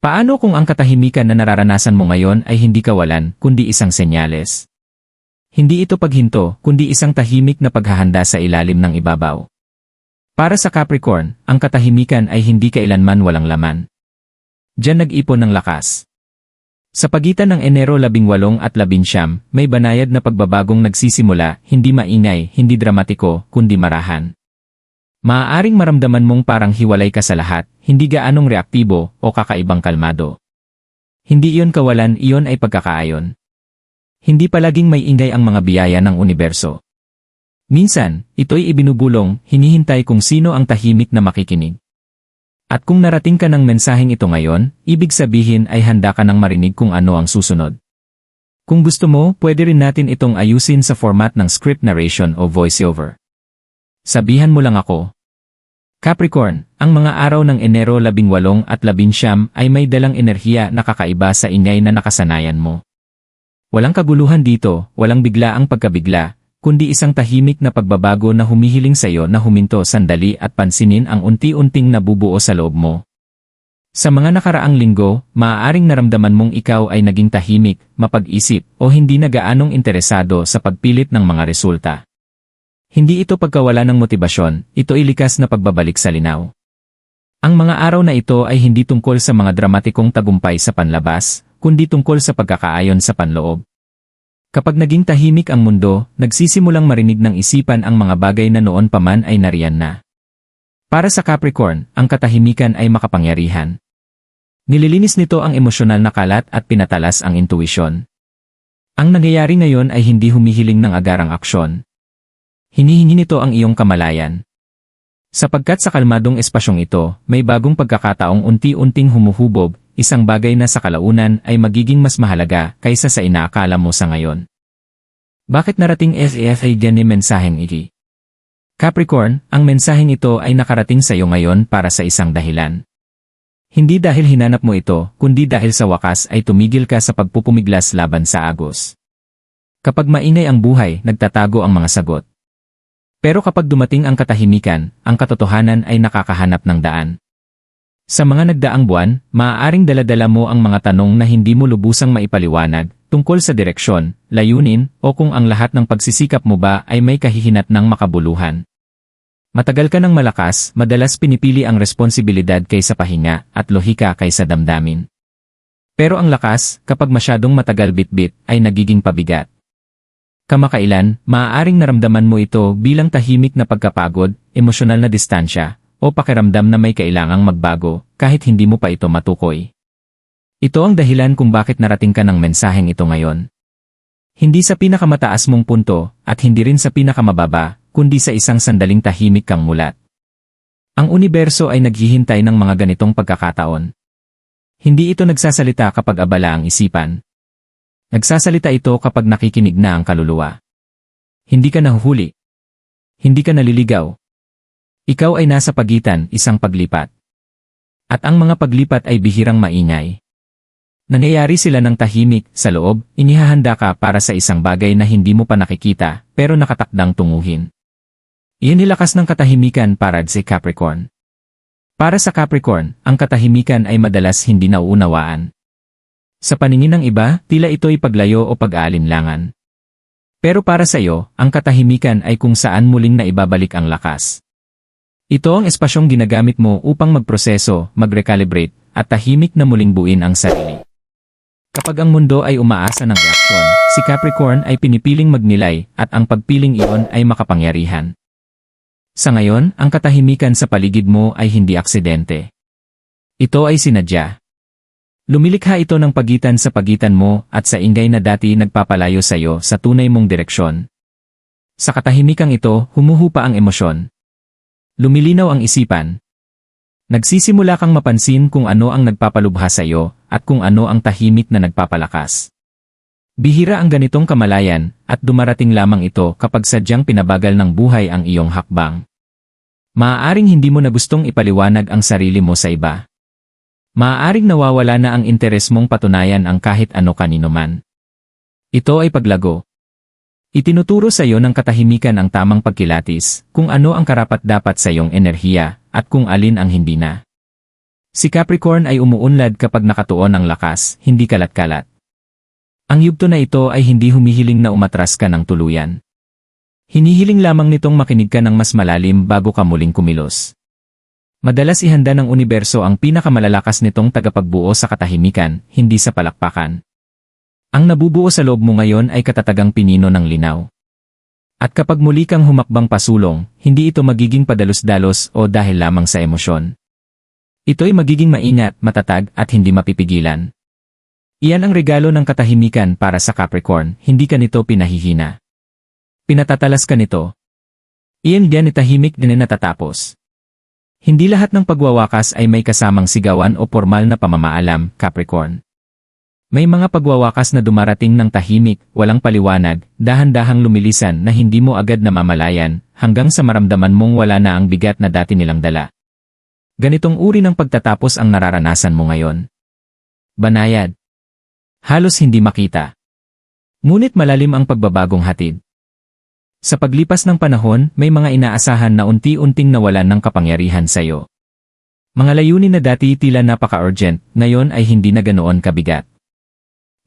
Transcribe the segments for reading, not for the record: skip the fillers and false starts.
Paano kung ang katahimikan na nararanasan mo ngayon ay hindi kawalan, kundi isang senyales? Hindi ito paghinto, kundi isang tahimik na paghahanda sa ilalim ng ibabaw. Para sa Capricorn, ang katahimikan ay hindi kailanman walang laman. Diyan nag-ipon ng lakas. Sa pagitan ng Enero 18 at 19, may banayad na pagbabagong nagsisimula, hindi maingay, hindi dramatiko, kundi marahan. Maaaring maramdaman mong parang hiwalay ka sa lahat, hindi gaanong reaktibo o kakaibang kalmado. Hindi iyon kawalan, iyon ay pagkakaayon. Hindi palaging may ingay ang mga biyaya ng universo. Minsan, ito'y ibinubulong, hinihintay kung sino ang tahimik na makikinig. At kung narating ka ng mensaheng ito ngayon, ibig sabihin ay handa ka nang marinig kung ano ang susunod. Kung gusto mo, pwede rin natin itong ayusin sa format ng script narration o voiceover. Sabihan mo lang ako. Capricorn, ang mga araw ng Enero 18 at 19 ay may dalang enerhiya na kakaiba sa ingay na nakasanayan mo. Walang kaguluhan dito, walang biglaang pagkabigla, kundi isang tahimik na pagbabago na humihiling sa'yo na huminto sandali at pansinin ang unti-unting nabubuo sa loob mo. Sa mga nakaraang linggo, maaaring naramdaman mong ikaw ay naging tahimik, mapag-isip, o hindi na gaanong interesado sa pagpilit ng mga resulta. Hindi ito pagkawala ng motibasyon, ito ay likas na pagbabalik sa linaw. Ang mga araw na ito ay hindi tungkol sa mga dramatikong tagumpay sa panlabas, kundi tungkol sa pagkakaayon sa panloob. Kapag naging tahimik ang mundo, nagsisimulang marinig ng isipan ang mga bagay na noon pa man ay nariyan na. Para sa Capricorn, ang katahimikan ay makapangyarihan. Nililinis nito ang emosyonal na kalat at pinatalas ang intuisyon. Ang nangyayari ngayon ay hindi humihiling ng agarang aksyon. Hinihingi nito ang iyong kamalayan. Sapagkat sa kalmadong espasyong ito, may bagong pagkakataong unti-unting humuhubog, isang bagay na sa kalaunan ay magiging mas mahalaga kaysa sa inaakala mo sa ngayon. Bakit narating SEF ay ganyan mensaheng iti? Capricorn, ang mensaheng ito ay nakarating sa iyo ngayon para sa isang dahilan. Hindi dahil hinanap mo ito, kundi dahil sa wakas ay tumigil ka sa pagpupumiglas laban sa agos. Kapag maingay ang buhay, nagtatago ang mga sagot. Pero kapag dumating ang katahimikan, ang katotohanan ay nakakahanap ng daan. Sa mga nagdaang buwan, maaaring daladala mo ang mga tanong na hindi mo lubusang maipaliwanag, tungkol sa direksyon, layunin, o kung ang lahat ng pagsisikap mo ba ay may kahihinat ng makabuluhan. Matagal ka ng malakas, madalas pinipili ang responsibilidad kaysa pahinga, at lohika kaysa damdamin. Pero ang lakas, kapag masyadong matagal bitbit, ay nagiging pabigat. Kamakailan, maaaring naramdaman mo ito bilang tahimik na pagkapagod, emosyonal na distansya, o pakiramdam na may kailangang magbago, kahit hindi mo pa ito matukoy. Ito ang dahilan kung bakit narating ka ng mensaheng ito ngayon. Hindi sa pinakamataas mong punto, at hindi rin sa pinakamababa, kundi sa isang sandaling tahimik kang mulat. Ang universo ay naghihintay ng mga ganitong pagkakataon. Hindi ito nagsasalita kapag abala ang isipan. Nagsasalita ito kapag nakikinig na ang kaluluwa. Hindi ka nahuhuli. Hindi ka naliligaw. Ikaw ay nasa pagitan, isang paglipat. At ang mga paglipat ay bihirang maingay. Nangyayari sila ng tahimik, sa loob, inihahanda ka para sa isang bagay na hindi mo pa nakikita, pero nakatakdang tunguhin. Iyan nilakas ng katahimikan para sa Capricorn. Para sa Capricorn, ang katahimikan ay madalas hindi nauunawaan. Sa paningin ng iba, tila ito'y paglayo o pag-aalinlangan. Pero para sa iyo, ang katahimikan ay kung saan muling naibabalik ang lakas. Ito ang espasyong ginagamit mo upang magproseso, mag-recalibrate, at tahimik na muling buuin ang sarili. Kapag ang mundo ay umaasa ng reaksyon, si Capricorn ay pinipiling magnilay, at ang pagpiling iyon ay makapangyarihan. Sa ngayon, ang katahimikan sa paligid mo ay hindi aksidente. Ito ay sinadya. Lumilikha ito ng pagitan sa pagitan mo at sa ingay na dati nagpapalayo sa iyo sa tunay mong direksyon. Sa katahimikang ito, humuhupa ang emosyon. Lumilinaw ang isipan. Nagsisimula kang mapansin kung ano ang nagpapalubha sa iyo at kung ano ang tahimik na nagpapalakas. Bihira ang ganitong kamalayan at dumarating lamang ito kapag sadyang pinabagal ng buhay ang iyong hakbang. Maaaring hindi mo na gustong ipaliwanag ang sarili mo sa iba. Maaaring nawawala na ang interes mong patunayan ang kahit ano kanino man. Ito ay paglago. Itinuturo sa iyo ng katahimikan ang tamang pagkilatis, kung ano ang karapat-dapat sa iyong enerhiya, at kung alin ang hindi na. Si Capricorn ay umuunlad kapag nakatuon ang lakas, hindi kalat-kalat. Ang yugto na ito ay hindi humihiling na umatras ka ng tuluyan. Hinihiling lamang nitong makinig ka ng mas malalim bago ka muling kumilos. Madalas ihanda ng universo ang pinakamalalakas nitong tagapagbuo sa katahimikan, hindi sa palakpakan. Ang nabubuo sa loob mo ngayon ay katatagang pinino ng linaw. At kapag muli kang humakbang pasulong, hindi ito magiging padalos-dalos o dahil lamang sa emosyon. Ito'y magiging maingat, matatag at hindi mapipigilan. Iyan ang regalo ng katahimikan para sa Capricorn, hindi ka nito pinahihina. Pinatatalas ka nito. Iyan diyan itahimik din na natatapos. Hindi lahat ng pagwawakas ay may kasamang sigawan o formal na pamamaalam, Capricorn. May mga pagwawakas na dumarating ng tahimik, walang paliwanag, dahan-dahang lumilisan na hindi mo agad namamalayan, hanggang sa maramdaman mong wala na ang bigat na dati nilang dala. Ganitong uri ng pagtatapos ang nararanasan mo ngayon. Banayad. Halos hindi makita. Ngunit malalim ang pagbabagong hatid. Sa paglipas ng panahon, may mga inaasahan na unti-unting nawalan ng kapangyarihan sa iyo. Mga layunin na dati tila napaka-urgent, ngayon ay hindi na ganoon kabigat.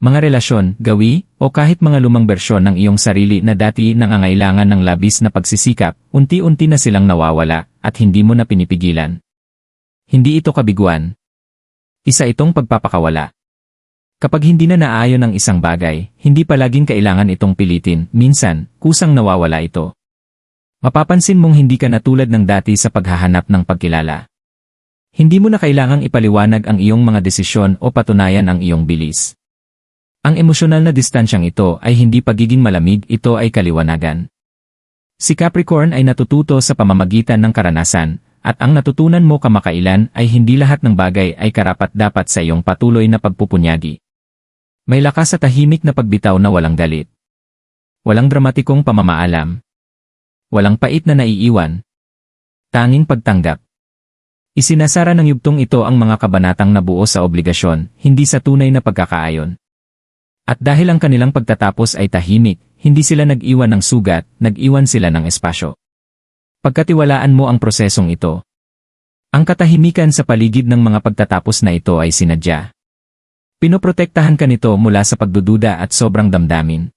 Mga relasyon, gawi, o kahit mga lumang bersyon ng iyong sarili na dati nangangailangan ng labis na pagsisikap, unti-unti na silang nawawala, at hindi mo na pinipigilan. Hindi ito kabiguan. Isa itong pagpapakawala. Kapag hindi na naayon ang isang bagay, hindi palaging kailangan itong pilitin, minsan, kusang nawawala ito. Mapapansin mong hindi ka na tulad ng dati sa paghahanap ng pagkilala. Hindi mo na kailangang ipaliwanag ang iyong mga desisyon o patunayan ang iyong bilis. Ang emosyonal na distansyang ito ay hindi pagiging malamig, ito ay kaliwanagan. Si Capricorn ay natututo sa pamamagitan ng karanasan, at ang natutunan mo kamakailan ay hindi lahat ng bagay ay karapat-dapat sa iyong patuloy na pagpupunyagi. May lakas sa tahimik na pagbitaw na walang galit. Walang dramatikong pamamaalam. Walang pait na naiiwan. Tanging pagtanggap. Isinasara ng yugtong ito ang mga kabanatang nabuo sa obligasyon, hindi sa tunay na pagkakaayon. At dahil ang kanilang pagtatapos ay tahimik, hindi sila nag-iwan ng sugat, nag-iwan sila ng espasyo. Pagkatiwalaan mo ang prosesong ito. Ang katahimikan sa paligid ng mga pagtatapos na ito ay sinadya. Pinoprotektahan ka nito mula sa pagdududa at sobrang damdamin.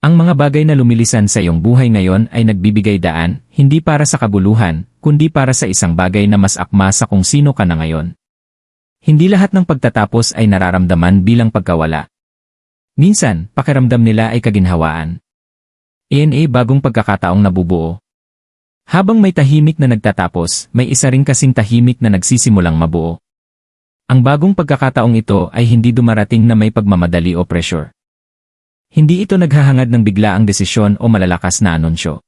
Ang mga bagay na lumilisan sa iyong buhay ngayon ay nagbibigay daan, hindi para sa kabuluhan, kundi para sa isang bagay na mas akma sa kung sino ka na ngayon. Hindi lahat ng pagtatapos ay nararamdaman bilang pagkawala. Minsan, pakiramdam nila ay kaginhawaan. Bagong pagkakataong nabubuo. Habang may tahimik na nagtatapos, may isa ring kasing tahimik na nagsisimulang mabuo. Ang bagong pagkakataong ito ay hindi dumarating na may pagmamadali o pressure. Hindi ito naghahangad ng bigla ang desisyon o malalakas na anunsyo.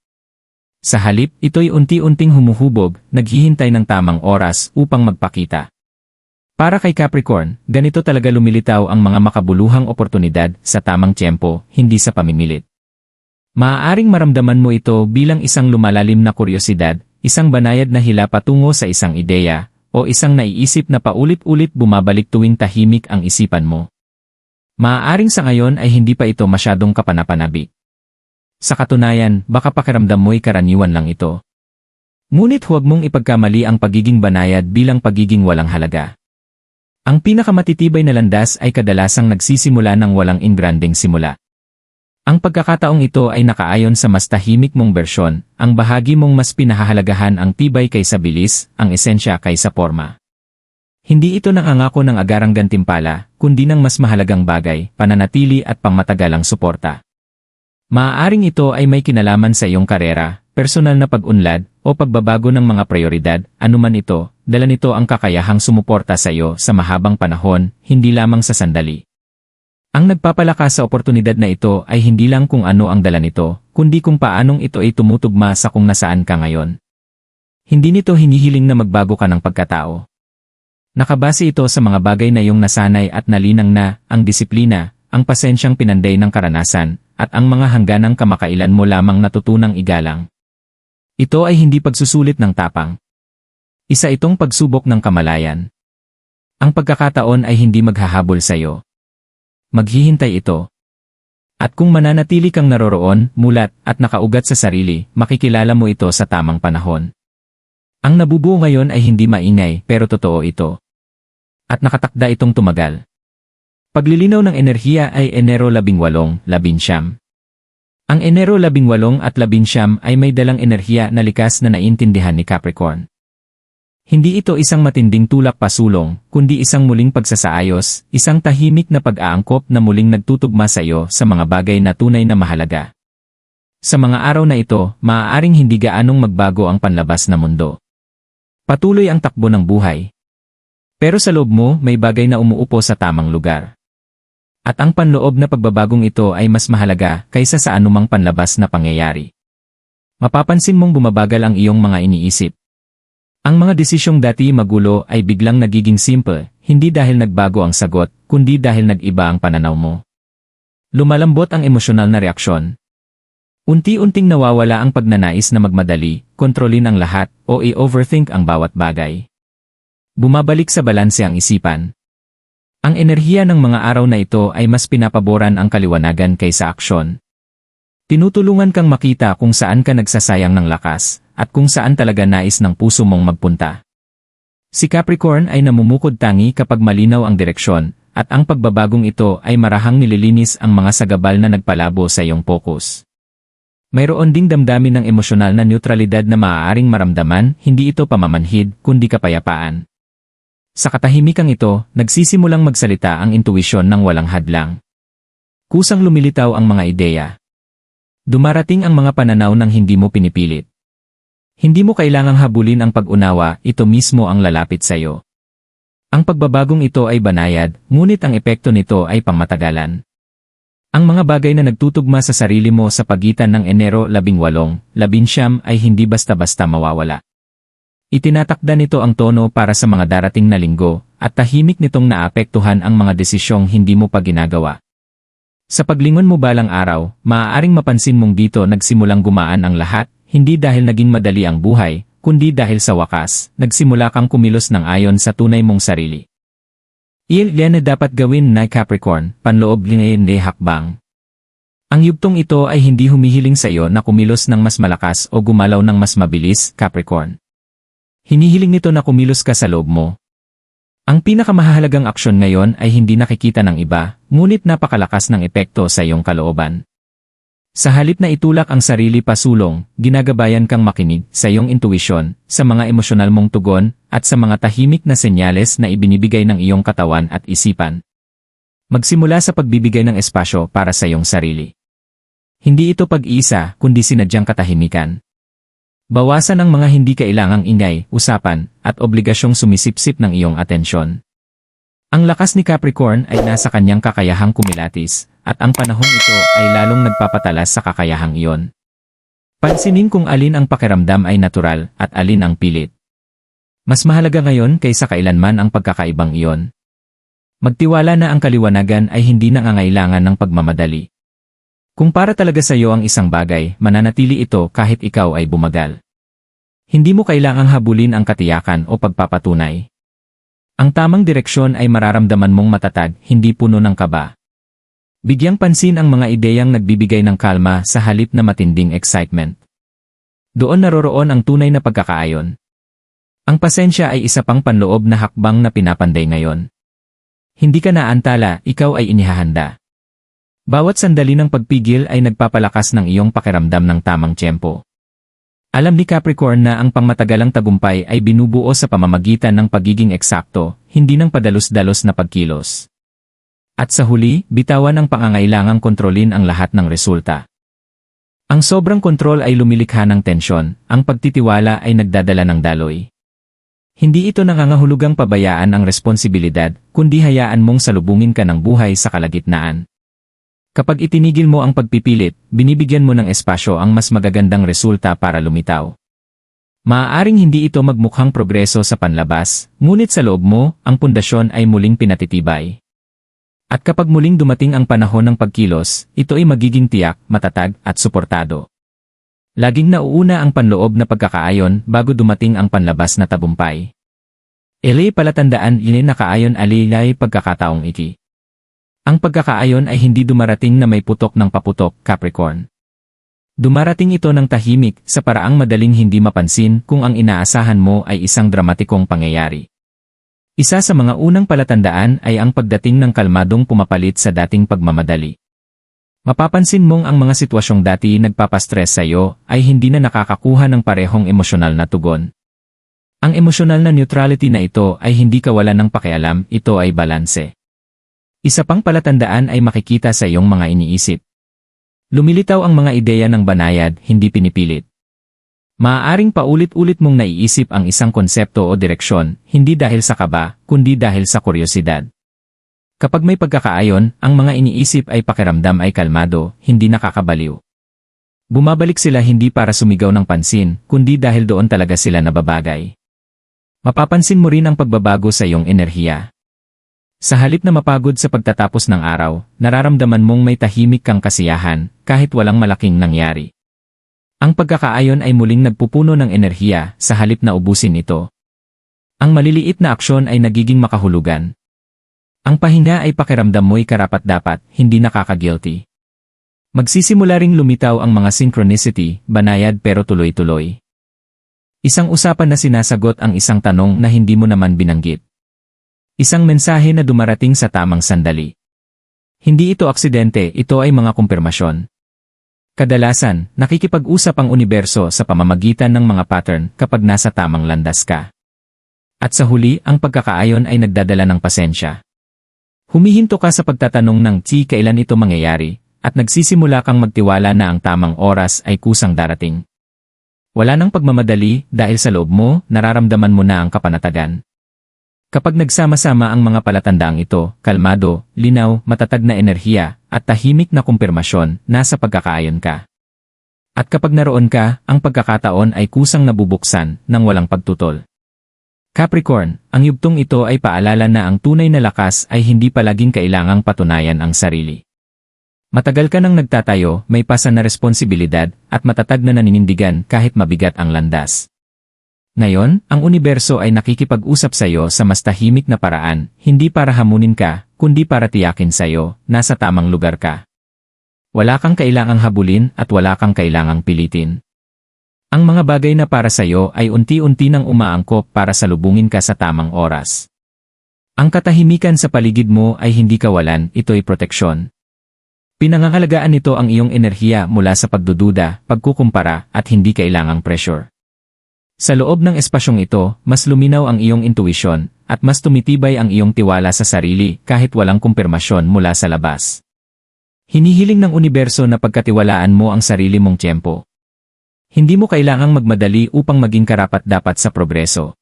Sa halip, ito'y unti-unting humuhubog, naghihintay ng tamang oras upang magpakita. Para kay Capricorn, ganito talaga lumilitaw ang mga makabuluhang oportunidad sa tamang tiyempo, hindi sa pamimilit. Maaaring maramdaman mo ito bilang isang lumalalim na kuryosidad, isang banayad na hila patungo sa isang ideya, o isang naiisip na paulit-ulit bumabalik tuwing tahimik ang isipan mo. Maaaring sa ngayon ay hindi pa ito masyadong kapanapanabik. Sa katunayan, baka pakiramdam mo'y karaniwan lang ito. Ngunit huwag mong ipagkamali ang pagiging banayad bilang pagiging walang halaga. Ang pinakamatitibay na landas ay kadalasang nagsisimula ng walang ingranding simula. Ang pagkakataong ito ay nakaayon sa mas tahimik mong bersyon, ang bahagi mong mas pinahahalagahan ang tibay kaysa bilis, ang esensya kaysa forma. Hindi ito nangangako ng agarang gantimpala, kundi ng mas mahalagang bagay, pananatili at pangmatagalang suporta. Maaaring ito ay may kinalaman sa iyong karera, personal na pag-unlad, o pagbabago ng mga prioridad, anuman ito, dala nito ang kakayahang sumuporta sa iyo sa mahabang panahon, hindi lamang sa sandali. Ang nagpapalakas sa oportunidad na ito ay hindi lang kung ano ang dala nito, kundi kung paanong ito ay tumutugma sa kung nasaan ka ngayon. Hindi nito hinihiling na magbago ka ng pagkatao. Nakabase ito sa mga bagay na iyong nasanay at nalinang na, ang disiplina, ang pasensyang pinanday ng karanasan, at ang mga hangganang kamakailan mo lamang natutunang igalang. Ito ay hindi pagsusulit ng tapang. Isa itong pagsubok ng kamalayan. Ang pagkakataon ay hindi maghahabol sa iyo. Maghihintay ito. At kung mananatili kang naroroon, mulat, at nakaugat sa sarili, makikilala mo ito sa tamang panahon. Ang nabubuo ngayon ay hindi maingay, pero totoo ito. At nakatakda itong tumagal. Paglilinaw ng enerhiya ay Enero 18, 19. Ang Enero 18 at 19 ay may dalang enerhiya na likas na naintindihan ni Capricorn. Hindi ito isang matinding tulak pasulong, kundi isang muling pagsasaayos, isang tahimik na pag-aangkop na muling nagtutugma sa iyo sa mga bagay na tunay na mahalaga. Sa mga araw na ito, maaaring hindi gaanong magbago ang panlabas na mundo. Patuloy ang takbo ng buhay. Pero sa loob mo, may bagay na umuupo sa tamang lugar. At ang panloob na pagbabagong ito ay mas mahalaga kaysa sa anumang panlabas na pangyayari. Mapapansin mong bumabagal ang iyong mga iniisip. Ang mga desisyong dati magulo ay biglang nagiging simple, hindi dahil nagbago ang sagot, kundi dahil nag-iba ang pananaw mo. Lumalambot ang emosyonal na reaksyon. Unti-unting nawawala ang pagnanais na magmadali, kontrolin ang lahat, o i-overthink ang bawat bagay. Bumabalik sa balanse ang isipan. Ang enerhiya ng mga araw na ito ay mas pinapaboran ang kaliwanagan kaysa aksyon. Tinutulungan kang makita kung saan ka nagsasayang ng lakas, at kung saan talaga nais ng puso mong magpunta. Si Capricorn ay namumukod tangi kapag malinaw ang direksyon, at ang pagbabagong ito ay marahang nililinis ang mga sagabal na nagpalabo sa iyong focus. Mayroon ding damdamin ng emosyonal na neutralidad na maaaring maramdaman, hindi ito pamamanhid, kundi kapayapaan. Sa katahimikang ito, nagsisimulang magsalita ang intuwisyon ng walang hadlang. Kusang lumilitaw ang mga ideya. Dumarating ang mga pananaw ng hindi mo pinipilit. Hindi mo kailangang habulin ang pag-unawa, ito mismo ang lalapit sa iyo. Ang pagbabagong ito ay banayad, ngunit ang epekto nito ay pangmatagalan. Ang mga bagay na nagtutugma sa sarili mo sa pagitan ng Enero 18, 19 ay hindi basta-basta mawawala. Itinatakda nito ang tono para sa mga darating na linggo, at tahimik nitong naapektuhan ang mga desisyong hindi mo pa ginagawa. Sa paglingon mo balang araw, maaaring mapansin mong dito nagsimulang gumaan ang lahat, hindi dahil naging madali ang buhay, kundi dahil sa wakas, nagsimula kang kumilos ng ayon sa tunay mong sarili. Iyan na dapat gawin na Capricorn, panloob ngayon de hakbang. Ang yugtong ito ay hindi humihiling sa iyo na kumilos ng mas malakas o gumalaw ng mas mabilis, Capricorn. Hinihiling nito na kumilos ka sa loob mo. Ang pinakamahalagang aksyon ngayon ay hindi nakikita ng iba, ngunit napakalakas ng epekto sa iyong kalooban. Sa halip na itulak ang sarili pasulong, ginagabayan kang makinig sa iyong intuisyon, sa mga emosyonal mong tugon, at sa mga tahimik na senyales na ibinibigay ng iyong katawan at isipan. Magsimula sa pagbibigay ng espasyo para sa iyong sarili. Hindi ito pag-iisa, kundi sinadyang katahimikan. Bawasan ang mga hindi kailangang ingay, usapan, at obligasyong sumisipsip ng iyong atensyon. Ang lakas ni Capricorn ay nasa kanyang kakayahang kumilatis, at ang panahong ito ay lalong nagpapatalas sa kakayahang iyon. Pansinin kung alin ang pakiramdam ay natural at alin ang pilit. Mas mahalaga ngayon kaysa kailanman ang pagkakaibang iyon. Magtiwala na ang kaliwanagan ay hindi nangangailangan ng pagmamadali. Kung para talaga sa iyo ang isang bagay, mananatili ito kahit ikaw ay bumagal. Hindi mo kailangang habulin ang katiyakan o pagpapatunay. Ang tamang direksyon ay mararamdaman mong matatag, hindi puno ng kaba. Bigyang pansin ang mga ideyang nagbibigay ng kalma sa halip na matinding excitement. Doon naroroon ang tunay na pagkakaayon. Ang pasensya ay isa pang panloob na hakbang na pinapanday ngayon. Hindi ka naantala, ikaw ay inihahanda. Bawat sandali ng pagpigil ay nagpapalakas ng iyong pakiramdam ng tamang tiyempo. Alam ni Capricorn na ang pangmatagalang tagumpay ay binubuo sa pamamagitan ng pagiging eksakto, hindi ng padalos-dalos na pagkilos. At sa huli, bitawan ang pangangailangang kontrolin ang lahat ng resulta. Ang sobrang kontrol ay lumilikha ng tensyon, ang pagtitiwala ay nagdadala ng daloy. Hindi ito nangangahulugang pabayaan ang responsibilidad, kundi hayaan mong salubungin ka ng buhay sa kalagitnaan. Kapag itinigil mo ang pagpipilit, binibigyan mo ng espasyo ang mas magagandang resulta para lumitaw. Maaaring hindi ito magmukhang progreso sa panlabas, ngunit sa loob mo, ang pundasyon ay muling pinatitibay. At kapag muling dumating ang panahon ng pagkilos, ito ay magiging tiyak, matatag, at suportado. Laging nauuna ang panloob na pagkakaayon bago dumating ang panlabas na tagumpay. Palatandaan nakaayon alilay pagkakataong iki. Ang pagkakaayon ay hindi dumarating na may putok ng paputok, Capricorn. Dumarating ito ng tahimik sa paraang madaling hindi mapansin kung ang inaasahan mo ay isang dramatikong pangyayari. Isa sa mga unang palatandaan ay ang pagdating ng kalmadong pumapalit sa dating pagmamadali. Mapapansin mong ang mga sitwasyong dati nagpapastress sa iyo ay hindi na nakakakuha ng parehong emosyonal na tugon. Ang emosyonal na neutrality na ito ay hindi kawalan ng pakialam, ito ay balanse. Isa pang palatandaan ay makikita sa iyong mga iniisip. Lumilitaw ang mga ideya ng banayad, hindi pinipilit. Maaaring paulit-ulit mong naiisip ang isang konsepto o direksyon, hindi dahil sa kaba, kundi dahil sa kuryosidad. Kapag may pagkakaayon, ang mga iniisip ay pakiramdam ay kalmado, hindi nakakabaliw. Bumabalik sila hindi para sumigaw ng pansin, kundi dahil doon talaga sila nababagay. Mapapansin mo rin ang pagbabago sa iyong enerhiya. Sa halip na mapagod sa pagtatapos ng araw, nararamdaman mong may tahimik kang kasiyahan, kahit walang malaking nangyari. Ang pagkakaayon ay muling nagpupuno ng enerhiya, sa halip na ubusin ito. Ang maliliit na aksyon ay nagiging makahulugan. Ang pahinga ay pakiramdam mo'y karapat-dapat, hindi nakaka-guilty. Magsisimula ring lumitaw ang mga synchronicity, banayad pero tuloy-tuloy. Isang usapan na sinasagot ang isang tanong na hindi mo naman binanggit. Isang mensahe na dumarating sa tamang sandali. Hindi ito aksidente, ito ay mga kumpirmasyon. Kadalasan, nakikipag-usap ang universo sa pamamagitan ng mga pattern kapag nasa tamang landas ka. At sa huli, ang pagkakaayon ay nagdadala ng pasensya. Humihinto ka sa pagtatanong ng kailan ito mangyayari, at nagsisimula kang magtiwala na ang tamang oras ay kusang darating. Wala nang pagmamadali dahil sa loob mo, nararamdaman mo na ang kapanatagan. Kapag nagsama-sama ang mga palatandaang ito, kalmado, linaw, matatag na enerhiya, at tahimik na kumpirmasyon, nasa pagkakaayon ka. At kapag naroon ka, ang pagkakataon ay kusang nabubuksan ng walang pagtutol. Capricorn, ang yugtong ito ay paalala na ang tunay na lakas ay hindi palaging kailangang patunayan ang sarili. Matagal ka nang nagtatayo, may pasan na responsibilidad, at matatag na naninindigan kahit mabigat ang landas. Ngayon, ang universo ay nakikipag-usap sa iyo sa mas tahimik na paraan, hindi para hamunin ka, kundi para tiyakin sa iyo, nasa tamang lugar ka. Wala kang kailangang habulin at wala kang kailangang pilitin. Ang mga bagay na para sa iyo ay unti-unti nang umaangkop para salubungin ka sa tamang oras. Ang katahimikan sa paligid mo ay hindi kawalan, ito'y proteksyon. Pinangangalagaan nito ang iyong enerhiya mula sa pagdududa, pagkukumpara, at hindi kailangang pressure. Sa loob ng espasyong ito, mas luminaw ang iyong intuisyon, at mas tumitibay ang iyong tiwala sa sarili kahit walang kumpirmasyon mula sa labas. Hinihiling ng universo na pagkatiwalaan mo ang sarili mong tiyempo. Hindi mo kailangang magmadali upang maging karapat-dapat sa progreso.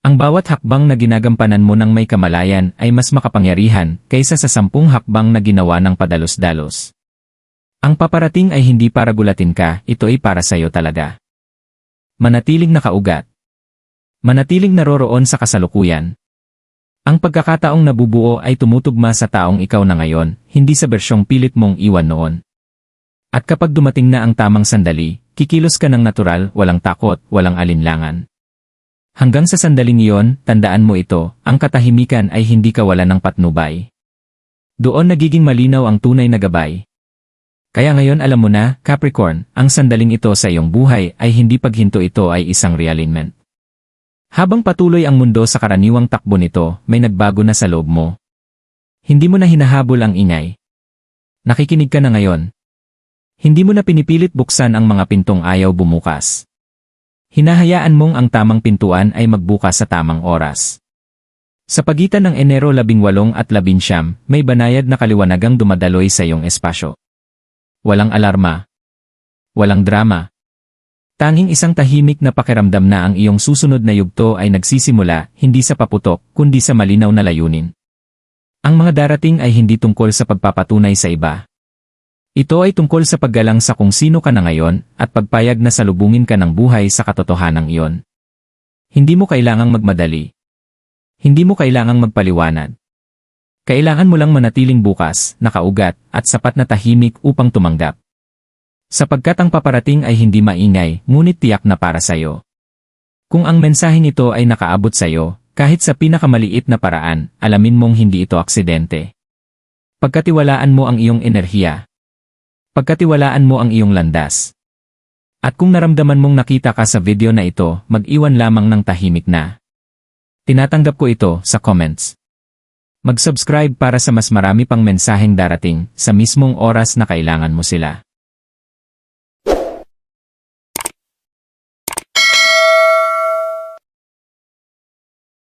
Ang bawat hakbang na ginagampanan mo ng may kamalayan ay mas makapangyarihan kaysa sa 10 hakbang na ginawa ng padalos-dalos. Ang paparating ay hindi para gulatin ka, ito ay para sa iyo talaga. Manatiling nakaugat. Manatiling naroroon sa kasalukuyan. Ang pagkakataong nabubuo ay tumutugma sa taong ikaw na ngayon, hindi sa bersyong pilit mong iwan noon. At kapag dumating na ang tamang sandali, kikilos ka ng natural, walang takot, walang alinlangan. Hanggang sa sandaling iyon, tandaan mo ito, ang katahimikan ay hindi kawalan ng patnubay. Doon nagiging malinaw ang tunay na gabay. Kaya ngayon alam mo na, Capricorn, ang sandaling ito sa iyong buhay ay hindi paghinto, ito ay isang realignment. Habang patuloy ang mundo sa karaniwang takbo nito, may nagbago na sa loob mo. Hindi mo na hinahabol ang ingay. Nakikinig ka na ngayon. Hindi mo na pinipilit buksan ang mga pintong ayaw bumukas. Hinahayaan mong ang tamang pintuan ay magbukas sa tamang oras. Sa pagitan ng Enero 18 at 19, may banayad na kaliwanagang dumadaloy sa iyong espasyo. Walang alarma. Walang drama. Tanging isang tahimik na pakiramdam na ang iyong susunod na yugto ay nagsisimula, hindi sa paputok, kundi sa malinaw na layunin. Ang mga darating ay hindi tungkol sa pagpapatunay sa iba. Ito ay tungkol sa paggalang sa kung sino ka na ngayon at pagpayag na salubungin ka ng buhay sa katotohanang iyon. Hindi mo kailangang magmadali. Hindi mo kailangang magpaliwanag. Kailangan mo lang manatiling bukas, nakaugat, at sapat na tahimik upang tumanggap. Sapagkat ang paparating ay hindi maingay, ngunit tiyak na para sa iyo. Kung ang mensaheng ito ay nakaabot sa iyo, kahit sa pinakamaliit na paraan, alamin mong hindi ito aksidente. Pagkatiwalaan mo ang iyong enerhiya. Pagkatiwalaan mo ang iyong landas. At kung naramdaman mong nakita ka sa video na ito, mag-iwan lamang ng tahimik na Tinatanggap ko ito sa comments. Mag-subscribe para sa mas marami pang mensaheng darating sa mismong oras na kailangan mo sila.